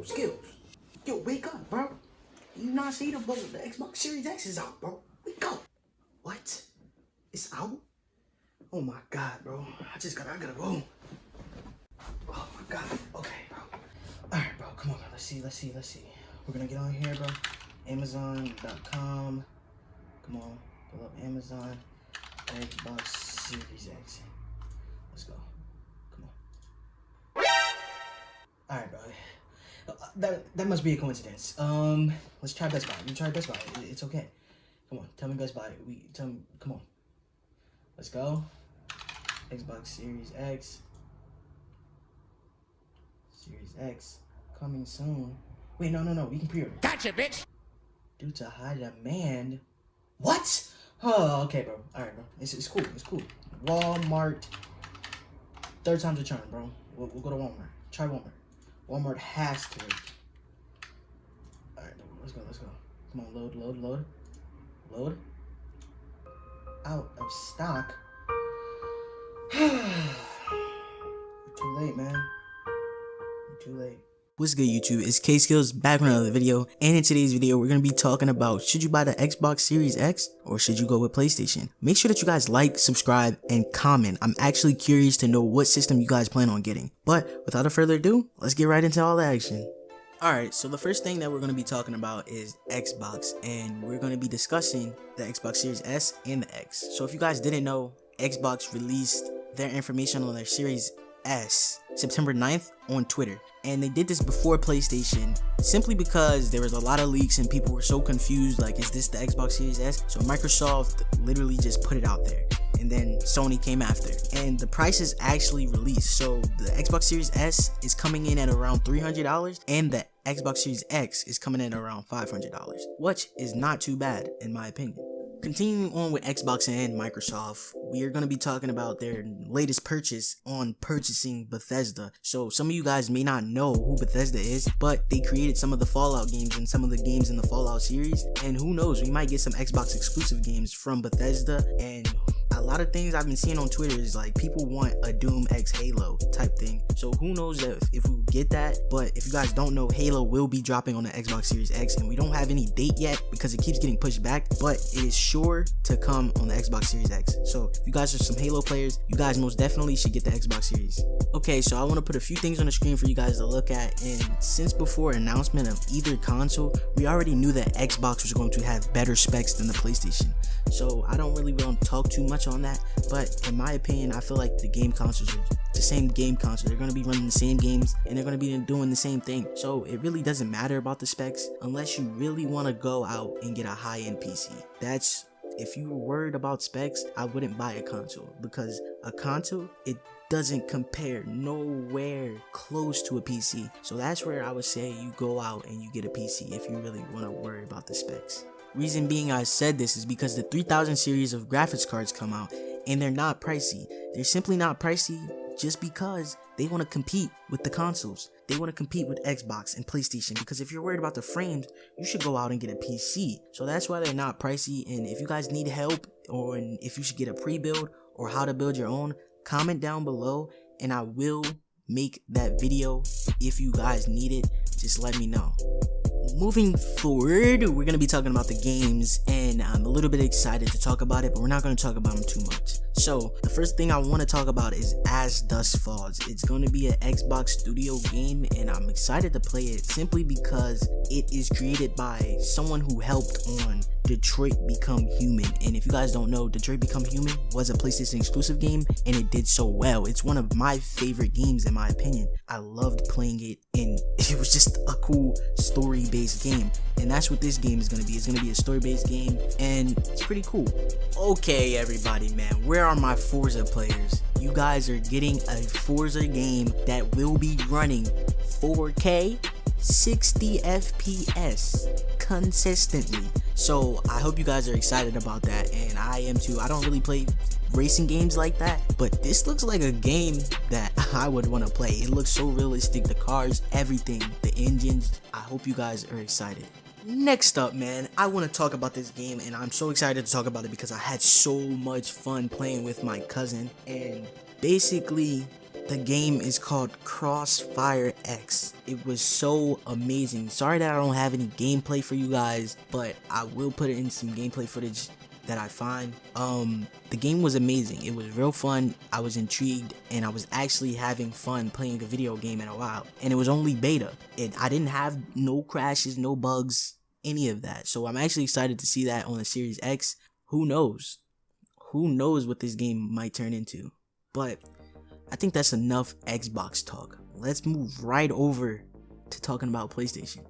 Skillz. Yo, wake up, bro. You not see the Xbox Series X is out, bro. Wake up. What? It's out? Oh my god, bro. I gotta go. Oh my god. Okay, bro. Alright, bro. Come on, bro. Let's see. We're gonna get on here, bro. Amazon.com. Come on. Pull up Amazon. Xbox Series X. Let's go. Come on. Alright, bro. That must be a coincidence. Let's try Best Buy. We try Best Buy. It's okay. Come on, tell me Best Buy. Come on. Let's go. Xbox Series X. Series X coming soon. Wait, no. We can pre-order. Gotcha, bitch. Due to high demand. What? Oh, okay, bro. All right, bro. It's cool. Walmart. Third time's a charm, bro. We'll go to Walmart. Try Walmart. Walmart has to work. All right, let's go. Come on, load. Out of stock. You're too late, man. You're too late. What's good, YouTube? It's KSkillz back with another video, and in today's video we're going to be talking about should you buy the Xbox Series X or should you go with PlayStation. Make sure that you guys like, subscribe, and comment. I'm actually curious to know what system you guys plan on getting. But without further ado, let's get right into all the action. Alright, so the first thing that we're going to be talking about is Xbox, and we're going to be discussing the Xbox Series S and the X. So if you guys didn't know, Xbox released their information on their Series S September 9th on Twitter, and they did this before PlayStation simply because there was a lot of leaks and people were so confused, like, is this the Xbox Series S? So Microsoft literally just put it out there, and then Sony came after, and the price is actually released. So the Xbox Series S is coming in at around $300 and the Xbox Series X is coming in at around $500, which is not too bad in my opinion. Continuing on with Xbox and Microsoft, we are going to be talking about their latest purchase on purchasing Bethesda. So some of you guys may not know who Bethesda is, but they created some of the Fallout games and some of the games in the Fallout series, and who knows, we might get some Xbox exclusive games from Bethesda. And a lot of things I've been seeing on Twitter is like people want a Doom X Halo type thing. So who knows if we get that. But if you guys don't know, Halo will be dropping on the Xbox Series X, and we don't have any date yet because it keeps getting pushed back, but it is sure to come on the Xbox Series X. So if you guys are some Halo players, you guys most definitely should get the Xbox Series. Okay, so I want to put a few things on the screen for you guys to look at, and since before announcement of either console, we already knew that Xbox was going to have better specs than the PlayStation. So I don't really want to talk too much on that, but in my opinion, I feel like the game consoles are the same game console. They're going to be running the same games and they're going to be doing the same thing. So it really doesn't matter about the specs unless you really want to go out and get a high-end PC. If you were worried about specs, I wouldn't buy a console, because a console, it doesn't compare nowhere close to a PC. So that's where I would say you go out and you get a PC if you really want to worry about the specs. Reason being I said this is because the 3000 series of graphics cards come out and they're not pricey. They're simply not pricey just because they want to compete with the consoles. They want to compete with Xbox and PlayStation, because if you're worried about the frames, you should go out and get a PC. So that's why they're not pricey. And if you guys need help, or if you should get a pre-build or how to build your own, comment down below and I will make that video. If you guys need it, just let me know. Moving forward, we're going to be talking about the games, and I'm a little bit excited to talk about it, but we're not going to talk about them too much. So the first thing I want to talk about is As Dusk Falls. It's going to be an Xbox Studio game, and I'm excited to play it simply because it is created by someone who helped on Detroit Become Human. And if you guys don't know, Detroit Become Human was a PlayStation exclusive game, and it did so well. It's one of my favorite games in my opinion. I loved playing it, and it was just a cool story-based game, and that's what this game is going to be. It's going to be a story-based game, and it's pretty cool. Okay, everybody, man, where are my Forza players? You guys are getting a Forza game that will be running 4K 60 FPS consistently. So I hope you guys are excited about that, and I am too. I don't really play racing games like that, but this looks like a game that I would want to play. It looks so realistic, the cars, everything, the engines. I hope you guys are excited. Next up, man, I want to talk about this game, and I'm so excited to talk about it because I had so much fun playing with my cousin. And basically, The game is called Crossfire X. It was so amazing. Sorry that I don't have any gameplay for you guys, but I will put in some gameplay footage that I find. The game was amazing. It was real fun. I was intrigued, and I was actually having fun playing a video game in a while. And it was only beta. I didn't have no crashes, no bugs, any of that. So I'm actually excited to see that on the Series X. Who knows? Who knows what this game might turn into? But I think that's enough Xbox talk. Let's move right over to talking about PlayStation.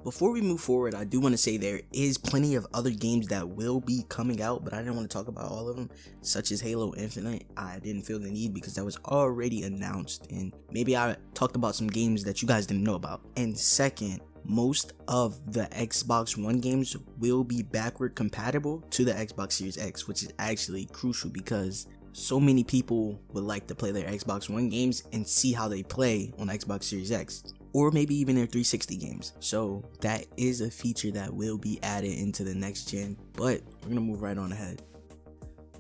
Before we move forward, I do want to say there is plenty of other games that will be coming out, but I didn't want to talk about all of them, such as Halo Infinite. I didn't feel the need because that was already announced, and maybe I talked about some games that you guys didn't know about. And second, most of the Xbox One games will be backward compatible to the Xbox Series X, which is actually crucial because so many people would like to play their Xbox One games and see how they play on Xbox Series X, or maybe even their 360 games. So that is a feature that will be added into the next gen, but we're gonna move right on ahead.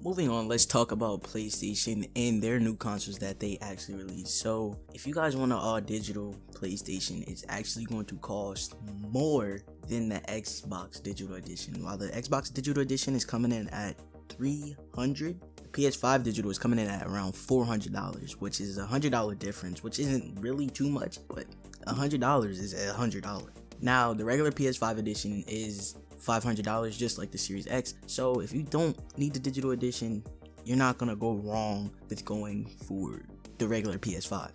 Moving on, let's talk about PlayStation and their new consoles that they actually released. So if you guys want an all digital PlayStation, it's actually going to cost more than the Xbox Digital Edition. While the Xbox Digital Edition is coming in at $300, PS5 digital is coming in at around $400, which is a $100 difference, which isn't really too much, but $100 is $100. Now the regular PS5 edition is $500, just like the Series X. So if you don't need the digital edition, you're not gonna go wrong with going for the regular PS5.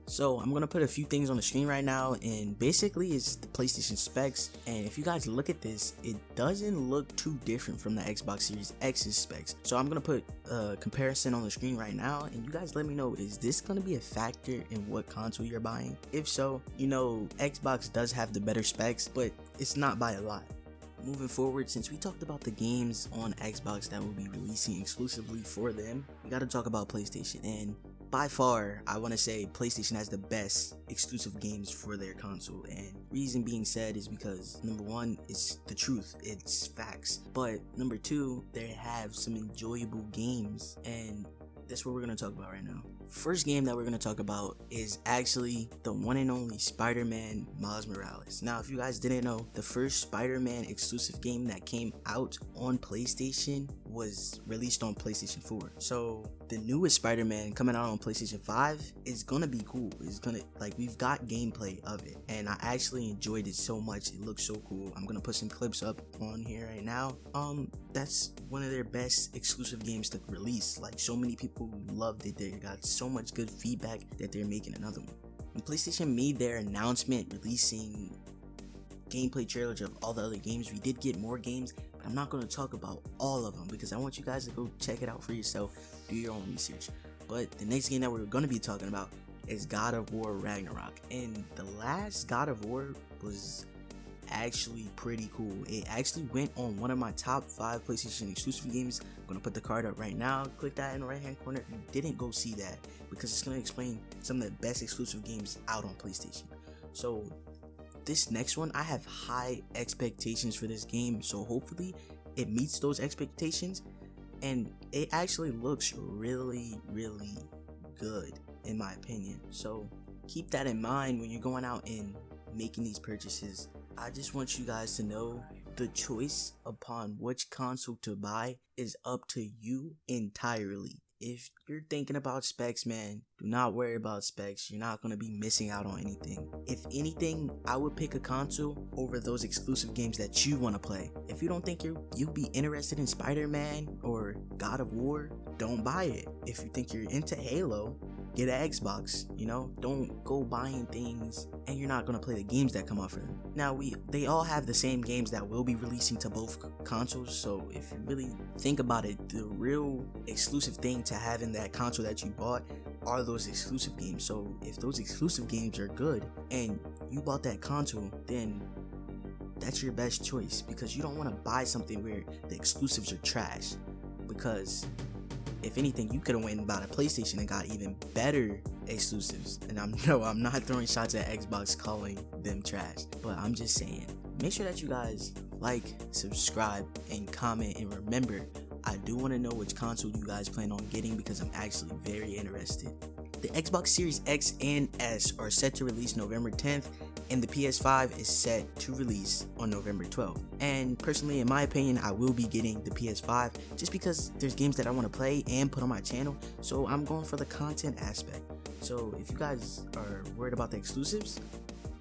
So I'm gonna put a few things on the screen right now, and basically it's the PlayStation specs. And if you guys look at this, it doesn't look too different from the Xbox Series X's specs. So I'm gonna put a comparison on the screen right now, and you guys let me know, is this gonna be a factor in what console you're buying? If so, you know, Xbox does have the better specs, but it's not by a lot. Moving forward, since we talked about the games on Xbox that will be releasing exclusively for them, we gotta talk about PlayStation. And by far, I want to say PlayStation has the best exclusive games for their console, and reason being said is because number one, it's the truth, it's facts, but number two, they have some enjoyable games, and that's what we're going to talk about right now. First game that we're going to talk about is actually the one and only Spider-Man Miles Morales. Now, if you guys didn't know, the first Spider-Man exclusive game that came out on PlayStation was released on PlayStation 4. So the newest Spider-Man coming out on PlayStation 5 is going to be cool. It's going to, like, we've got gameplay of it, and I actually enjoyed it so much. It looks so cool. I'm going to put some clips up on here right now. That's one of their best exclusive games to release. Like, so many people loved it. They got so much good feedback that they're making another one. When PlayStation made their announcement releasing gameplay trailers of all the other games, we did get more games, but I'm not going to talk about all of them because I want you guys to go check it out for yourself, do your own research. But the next game that we're going to be talking about is God of War Ragnarök, and the last God of War was actually pretty cool. It actually went on one of my top 5 PlayStation exclusive games. I'm gonna put the card up right now. Click that in the right hand corner if you didn't go see that, because it's gonna explain some of the best exclusive games out on PlayStation. So this next one, I have high expectations for this game, so hopefully it meets those expectations, and it actually looks really good in my opinion. So keep that in mind when you're going out and making these purchases. I just want you guys to know the choice upon which console to buy is up to you entirely. If you're thinking about specs, man, do not worry about specs. You're not going to be missing out on anything. If anything, I would pick a console over those exclusive games that you want to play. If you don't think you'll be interested in Spider-Man or God of War, don't buy it. If you think you're into Halo, get an Xbox. You know, don't go buying things and you're not going to play the games that come out for them. Now, they all have the same games that will be releasing to both consoles, so if you really think about it, the real exclusive thing to have in that console that you bought are those exclusive games. So if those exclusive games are good and you bought that console, then that's your best choice, because you don't want to buy something where the exclusives are trash. Because if anything, you could have went and bought a PlayStation and got even better exclusives. And I'm not throwing shots at Xbox calling them trash, but I'm just saying, make sure that you guys like, subscribe, and comment. And remember, I do want to know which console you guys plan on getting, because I'm actually very interested. The Xbox Series X and S are set to release November 10th, and the PS5 is set to release on November 12th. And personally, in my opinion, I will be getting the PS5 just because there's games that I want to play and put on my channel, so I'm going for the content aspect. So if you guys are worried about the exclusives,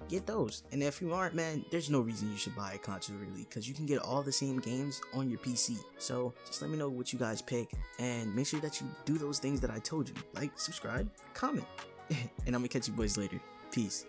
get those. And if you aren't, man, there's no reason you should buy a console really, because you can get all the same games on your PC. So just let me know what you guys pick, and make sure that you do those things that I told you. Like, subscribe, comment, and I'm gonna catch you boys later. Peace.